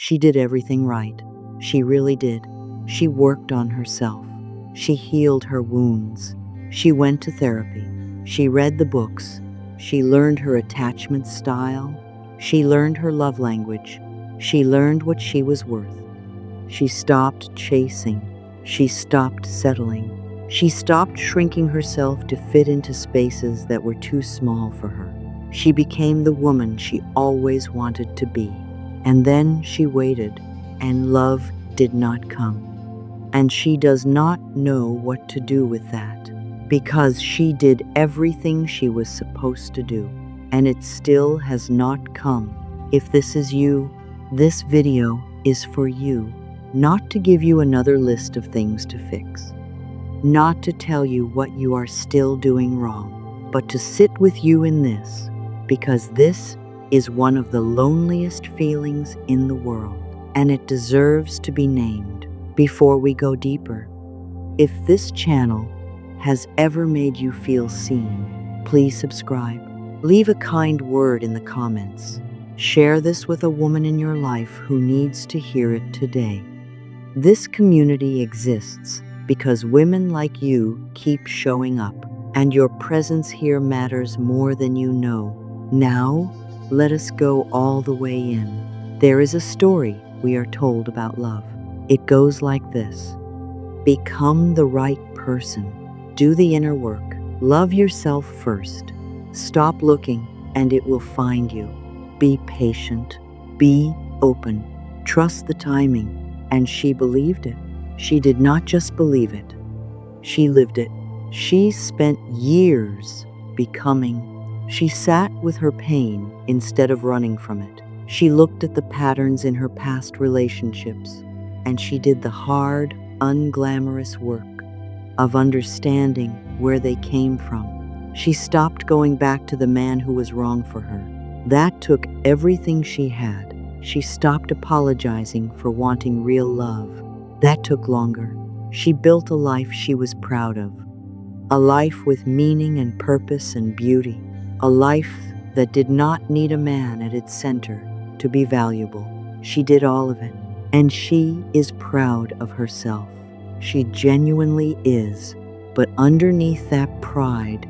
She did everything right. She really did. She worked on herself. She healed her wounds. She went to therapy. She read the books. She learned her attachment style. She learned her love language. She learned what she was worth. She stopped chasing. She stopped settling. She stopped shrinking herself to fit into spaces that were too small for her. She became the woman she always wanted to be. And then she waited, and love did not come. And she does not know what to do with that, because she did everything she was supposed to do, and it still has not come. If this is you, this video is for you, not to give you another list of things to fix, not to tell you what you are still doing wrong, but to sit with you in this, because this is one of the loneliest feelings in the world, and it deserves to be named. Before we go deeper, if this channel has ever made you feel seen, please subscribe. Leave a kind word in the comments. Share this with a woman in your life who needs to hear it today. This community exists because women like you keep showing up, and your presence here matters more than you know. Now, let us go all the way in. There is a story we are told about love. It goes like this. Become the right person. Do the inner work. Love yourself first. Stop looking, and it will find you. Be patient. Be open. Trust the timing. And she believed it. She did not just believe it. She lived it. She spent years becoming. She sat with her pain instead of running from it. She looked at the patterns in her past relationships, and she did the hard, unglamorous work of understanding where they came from. She stopped going back to the man who was wrong for her. That took everything she had. She stopped apologizing for wanting real love. That took longer. She built a life she was proud of. A life with meaning and purpose and beauty. A life that did not need a man at its center to be valuable. She did all of it. And she is proud of herself. She genuinely is. But underneath that pride,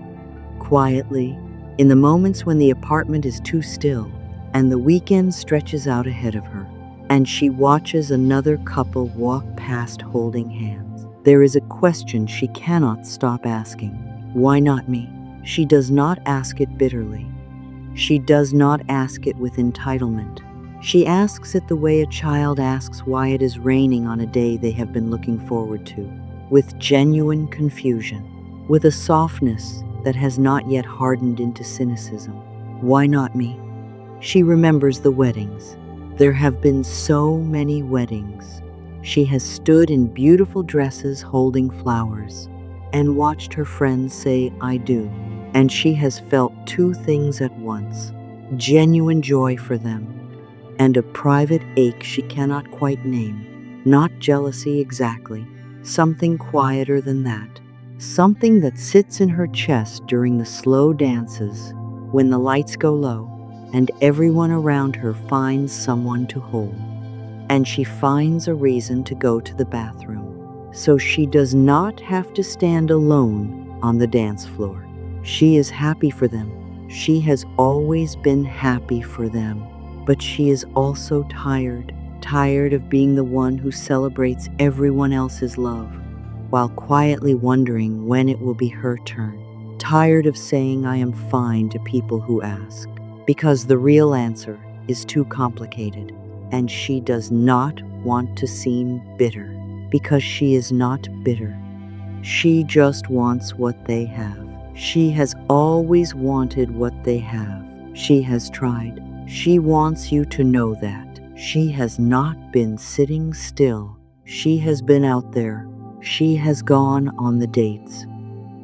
quietly, in the moments when the apartment is too still and the weekend stretches out ahead of her, and she watches another couple walk past holding hands, there is a question she cannot stop asking. Why not me? She does not ask it bitterly. She does not ask it with entitlement. She asks it the way a child asks why it is raining on a day they have been looking forward to, with genuine confusion, with a softness that has not yet hardened into cynicism. Why not me? She remembers the weddings. There have been so many weddings. She has stood in beautiful dresses holding flowers and watched her friends say, "I do." And she has felt two things at once: genuine joy for them and a private ache she cannot quite name. Not jealousy exactly, something quieter than that. Something that sits in her chest during the slow dances, when the lights go low and everyone around her finds someone to hold. And she finds a reason to go to the bathroom, so she does not have to stand alone on the dance floor. She is happy for them. She has always been happy for them. But she is also tired of being the one who celebrates everyone else's love, while quietly wondering when it will be her turn. Tired of saying "I am fine" to people who ask, because the real answer is too complicated, and she does not want to seem bitter, because she is not bitter. She just wants what they have. She has always wanted what they have. She has tried. She wants you to know that. She has not been sitting still. She has been out there. She has gone on the dates.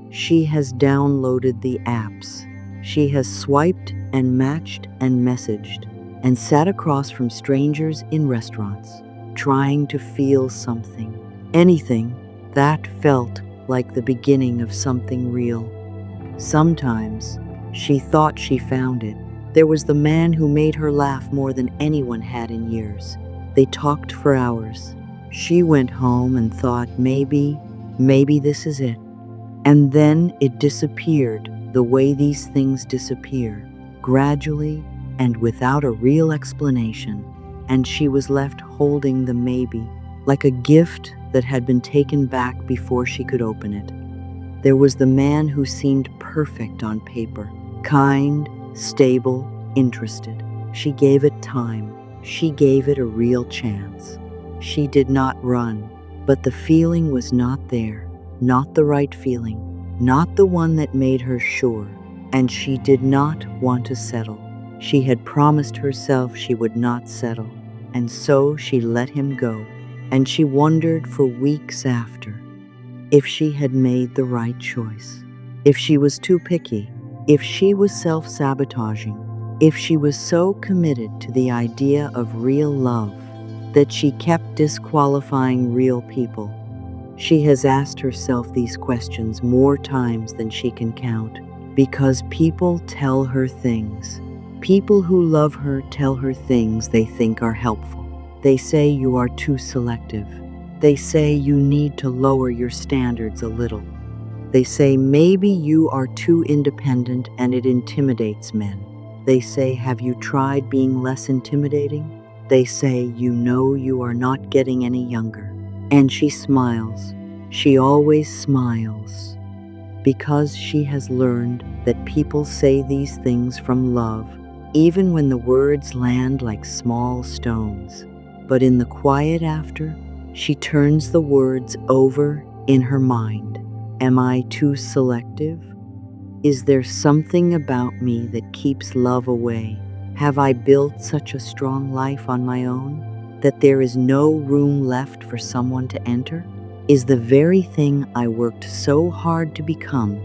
She has downloaded the apps. She has swiped and matched and messaged and sat across from strangers in restaurants, trying to feel something. Anything that felt like the beginning of something real. Sometimes she thought she found it. There was the man who made her laugh more than anyone had in years. They talked for hours. She went home and thought, maybe this is it. And then it disappeared the way these things disappear, gradually and without a real explanation. And she was left holding the maybe, like a gift that had been taken back before she could open it. There was the man who seemed perfect on paper, kind, stable, interested. She gave it time. She gave it a real chance. She did not run, but the feeling was not there, not the right feeling, not the one that made her sure, and she did not want to settle. She had promised herself she would not settle, and so she let him go, and she wondered for weeks after if she had made the right choice, if she was too picky, if she was self-sabotaging, if she was so committed to the idea of real love that she kept disqualifying real people. She has asked herself these questions more times than she can count, because people tell her things. People who love her tell her things they think are helpful. They say you are too selective. They say you need to lower your standards a little. They say maybe you are too independent and it intimidates men. They say, have you tried being less intimidating? They say, you are not getting any younger. And she smiles. She always smiles. Because she has learned that people say these things from love, even when the words land like small stones. But in the quiet after, she turns the words over in her mind. Am I too selective? Is there something about me that keeps love away? Have I built such a strong life on my own that there is no room left for someone to enter? Is the very thing I worked so hard to become,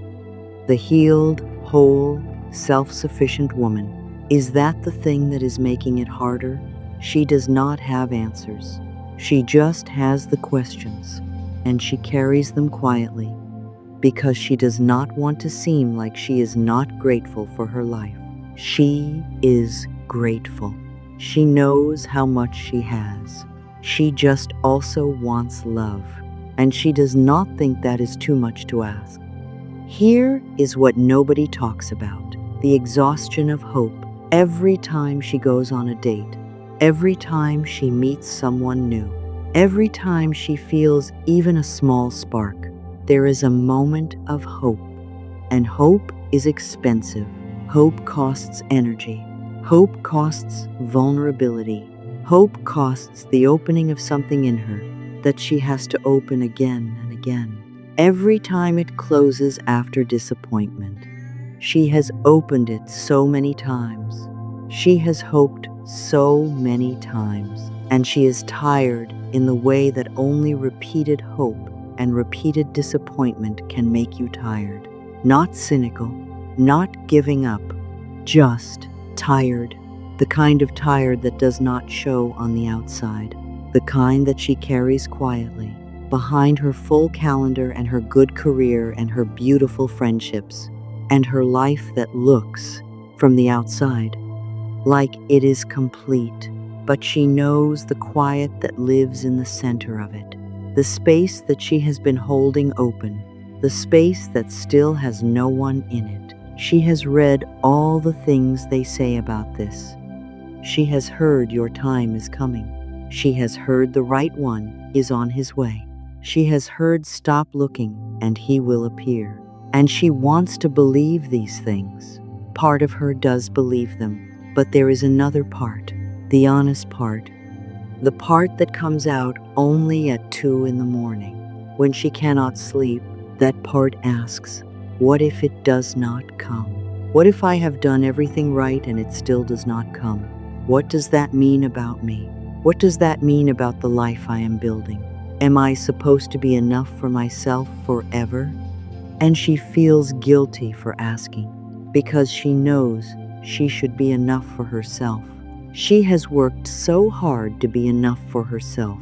the healed, whole, self-sufficient woman, is that the thing that is making it harder? She does not have answers. She just has the questions, and she carries them quietly, because she does not want to seem like she is not grateful for her life. She is grateful. She knows how much she has. She just also wants love, and she does not think that is too much to ask. Here is what nobody talks about: the exhaustion of hope. Every time she goes on a date, every time she meets someone new, every time she feels even a small spark, there is a moment of hope. And hope is expensive. Hope costs energy. Hope costs vulnerability. Hope costs the opening of something in her that she has to open again and again. Every time it closes after disappointment. She has opened it so many times. She has hoped so many times. And she is tired in the way that only repeated hope and repeated disappointment can make you tired. Not cynical, not giving up, just tired. The kind of tired that does not show on the outside. The kind that she carries quietly, behind her full calendar and her good career and her beautiful friendships, and her life that looks, from the outside, like it is complete. But she knows the quiet that lives in the center of it. The space that she has been holding open, the space that still has no one in it. She has read all the things they say about this. She has heard your time is coming. She has heard the right one is on his way. She has heard stop looking and he will appear. And she wants to believe these things. Part of her does believe them, but there is another part, the honest part. The part that comes out only at 2 in the morning. When she cannot sleep, that part asks, what if it does not come? What if I have done everything right and it still does not come? What does that mean about me? What does that mean about the life I am building? Am I supposed to be enough for myself forever? And she feels guilty for asking, because she knows she should be enough for herself. She has worked so hard to be enough for herself,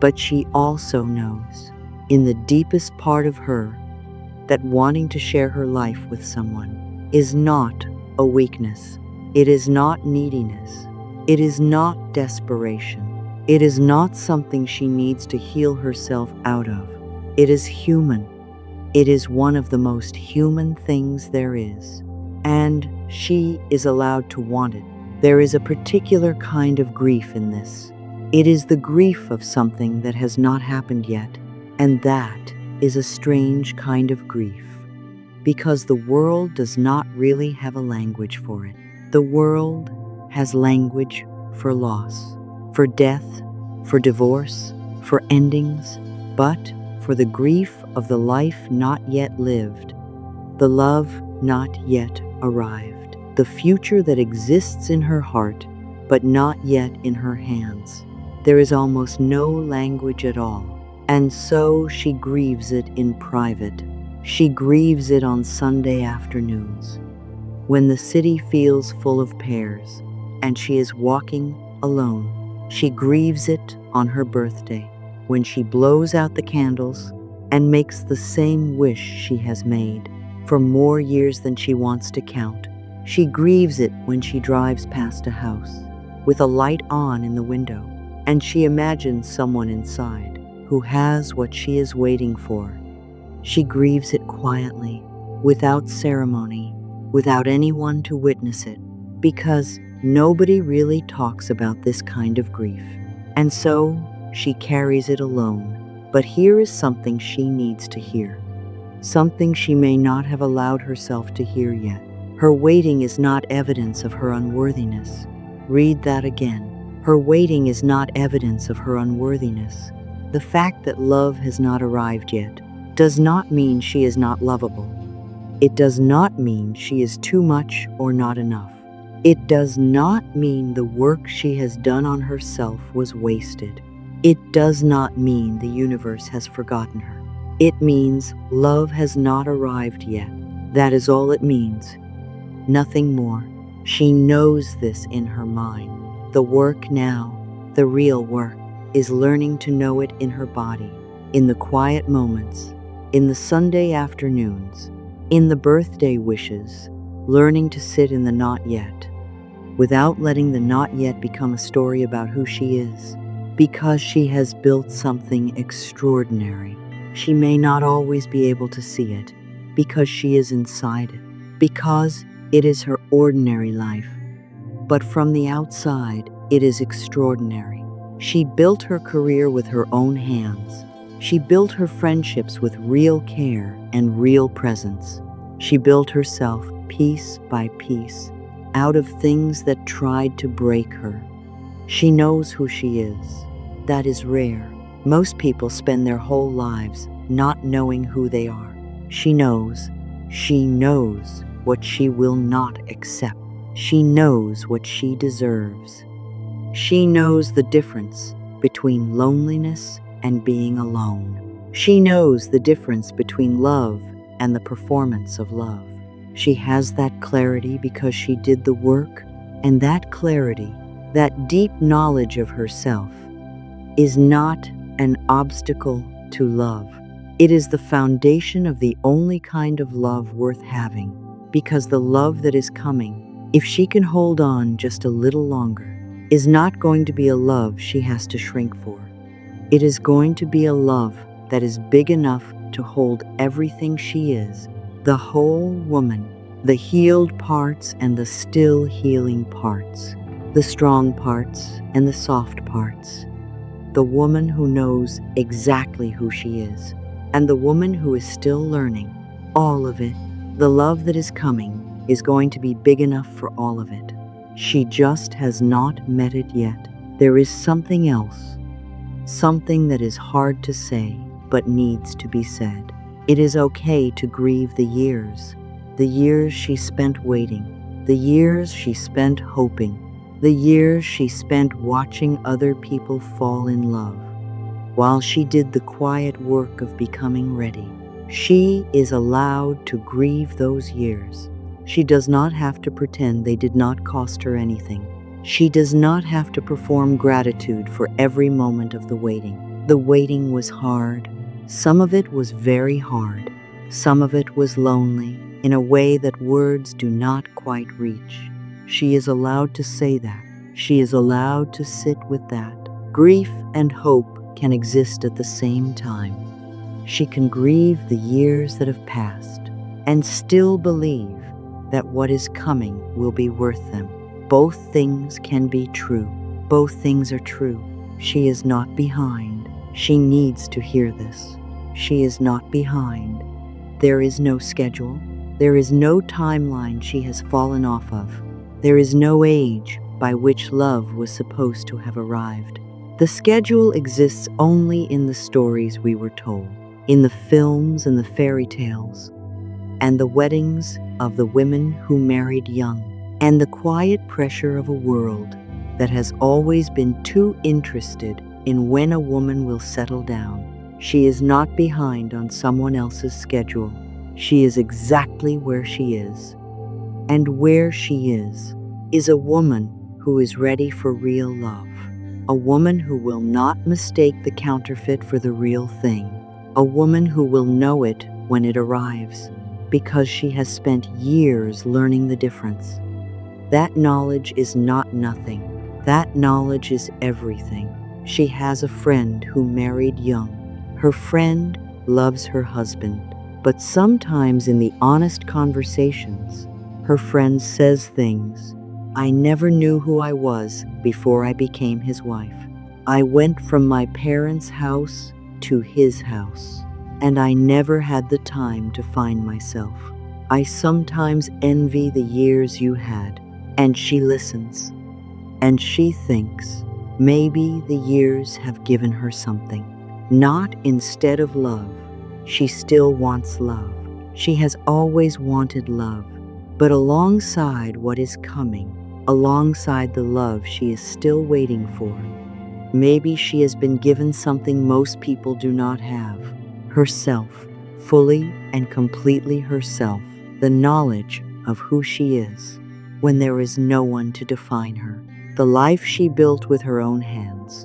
but she also knows, in the deepest part of her, that wanting to share her life with someone is not a weakness. It is not neediness. It is not desperation. It is not something she needs to heal herself out of. It is human. It is one of the most human things there is. And she is allowed to want it. There is a particular kind of grief in this. It is the grief of something that has not happened yet, and that is a strange kind of grief, because the world does not really have a language for it. The world has language for loss, for death, for divorce, for endings, but for the grief of the life not yet lived, the love not yet arrived, the future that exists in her heart but not yet in her hands. There is almost no language at all, and so she grieves it in private. She grieves it on Sunday afternoons, when the city feels full of pears, and she is walking alone. She grieves it on her birthday, when she blows out the candles and makes the same wish she has made for more years than she wants to count. She grieves it when she drives past a house with a light on in the window, and she imagines someone inside who has what she is waiting for. She grieves it quietly, without ceremony, without anyone to witness it, because nobody really talks about this kind of grief. And so she carries it alone. But here is something she needs to hear, something she may not have allowed herself to hear yet. Her waiting is not evidence of her unworthiness. Read that again. Her waiting is not evidence of her unworthiness. The fact that love has not arrived yet does not mean she is not lovable. It does not mean she is too much or not enough. It does not mean the work she has done on herself was wasted. It does not mean the universe has forgotten her. It means love has not arrived yet. That is all it means. Nothing more. She knows this in her mind. The work now, the real work, is learning to know it in her body, in the quiet moments, in the Sunday afternoons, in the birthday wishes, learning to sit in the not yet, without letting the not yet become a story about who she is, because she has built something extraordinary. She may not always be able to see it, because she is inside it, because it is her ordinary life. But from the outside, it is extraordinary. She built her career with her own hands. She built her friendships with real care and real presence. She built herself piece by piece out of things that tried to break her. She knows who she is. That is rare. Most people spend their whole lives not knowing who they are. She knows. She knows what she will not accept. She knows what she deserves. She knows the difference between loneliness and being alone. She knows the difference between love and the performance of love. She has that clarity because she did the work, and that clarity, that deep knowledge of herself, is not an obstacle to love. It is the foundation of the only kind of love worth having, because the love that is coming, if she can hold on just a little longer, is not going to be a love she has to shrink for. It is going to be a love that is big enough to hold everything she is, the whole woman, the healed parts and the still healing parts, the strong parts and the soft parts, the woman who knows exactly who she is, and the woman who is still learning. All of it, the love that is coming, is going to be big enough for all of it. She just has not met it yet. There is something else, something that is hard to say but needs to be said. It is okay to grieve the years she spent waiting, the years she spent hoping, the years she spent watching other people fall in love, while she did the quiet work of becoming ready. She is allowed to grieve those years. She does not have to pretend they did not cost her anything. She does not have to perform gratitude for every moment of the waiting. The waiting was hard. Some of it was very hard. Some of it was lonely in a way that words do not quite reach. She is allowed to say that. She is allowed to sit with that, Grief and hope can exist at the same time. She can grieve the years that have passed and still believe that what is coming will be worth them. Both things can be true. Both things are true. She is not behind. She needs to hear this. She is not behind. There is no schedule. There is no timeline she has fallen off of. There is no age by which love was supposed to have arrived. The schedule exists only in the stories we were told, in the films and the fairy tales, and the weddings of the women who married young, and the quiet pressure of a world that has always been too interested in when a woman will settle down. She is not behind on someone else's schedule. She is exactly where she is. And where she is a woman who is ready for real love. A woman who will not mistake the counterfeit for the real thing. A woman who will know it when it arrives, because she has spent years learning the difference. That knowledge is not nothing. That knowledge is everything. She has a friend who married young. Her friend loves her husband, but sometimes in the honest conversations, her friend says things. I never knew who I was before I became his wife. I went from my parents' house to his house, and I never had the time to find myself. I sometimes envy the years you had. And she listens, and she thinks maybe the years have given her something. Not instead of love. She still wants love. She has always wanted love, but alongside what is coming, alongside the love she is still waiting for, maybe she has been given something most people do not have. Herself, fully and completely herself, the knowledge of who she is, when there is no one to define her. The life she built with her own hands.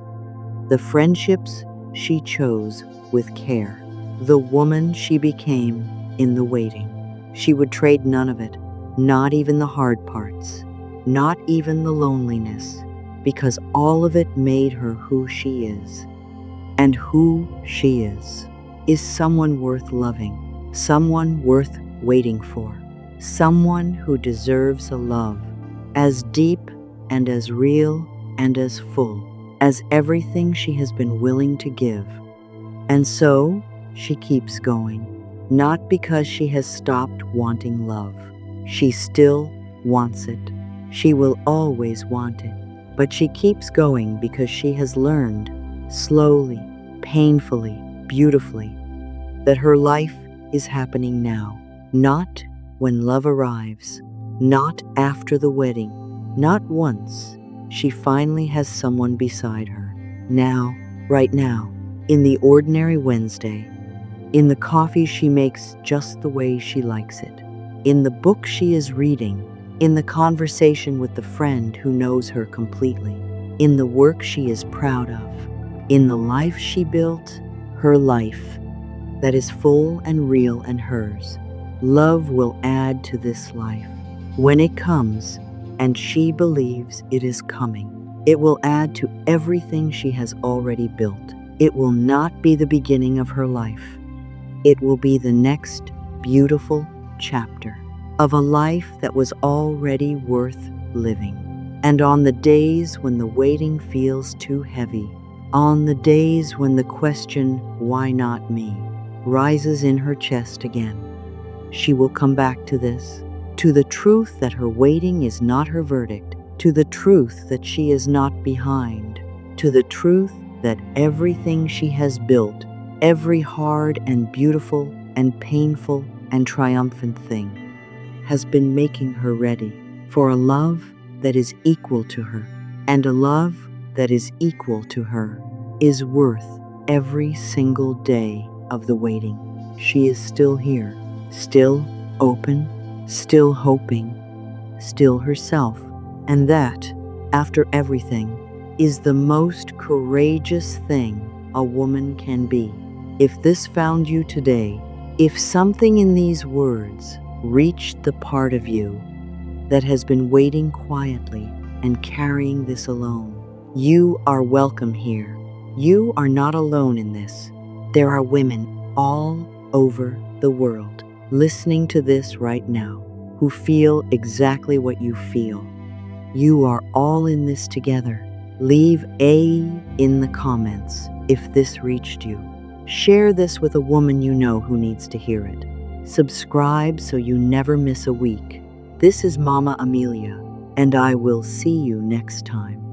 The friendships she chose with care. The woman she became in the waiting. She would trade none of it, not even the hard parts, not even the loneliness, because all of it made her who she is. And who she is someone worth loving, someone worth waiting for, someone who deserves a love as deep and as real and as full as everything she has been willing to give. And so she keeps going, not because she has stopped wanting love. She still wants it. She will always want it. But she keeps going because she has learned, slowly, painfully, beautifully, that her life is happening now, not when love arrives, not after the wedding, not once she finally has someone beside her. Now, right now, in the ordinary Wednesday, in the coffee she makes just the way she likes it, in the book she is reading, in the conversation with the friend who knows her completely, in the work she is proud of, in the life she built, her life that is full and real and hers. Love will add to this life. When it comes, and she believes it is coming, it will add to everything she has already built. It will not be the beginning of her life. It will be the next beautiful chapter of a life that was already worth living. And on the days when the waiting feels too heavy, on the days when the question, why not me, rises in her chest again, she will come back to this, to the truth that her waiting is not her verdict, to the truth that she is not behind, to the truth that everything she has built, every hard and beautiful and painful and triumphant thing, has been making her ready for a love that is equal to her. And a love that is equal to her is worth every single day of the waiting. She is still here, still open, still hoping, still herself. And that, after everything, is the most courageous thing a woman can be. If this found you today, if something in these words reached the part of you that has been waiting quietly and carrying this alone, You are welcome here. You are not alone in this. There are women all over the world listening to this right now who feel exactly what you feel. You are all in this together. Leave A in the comments if this reached you. Share this with a woman you know who needs to hear it. Subscribe so you never miss a week. This is Mama Amelia, and I will see you next time.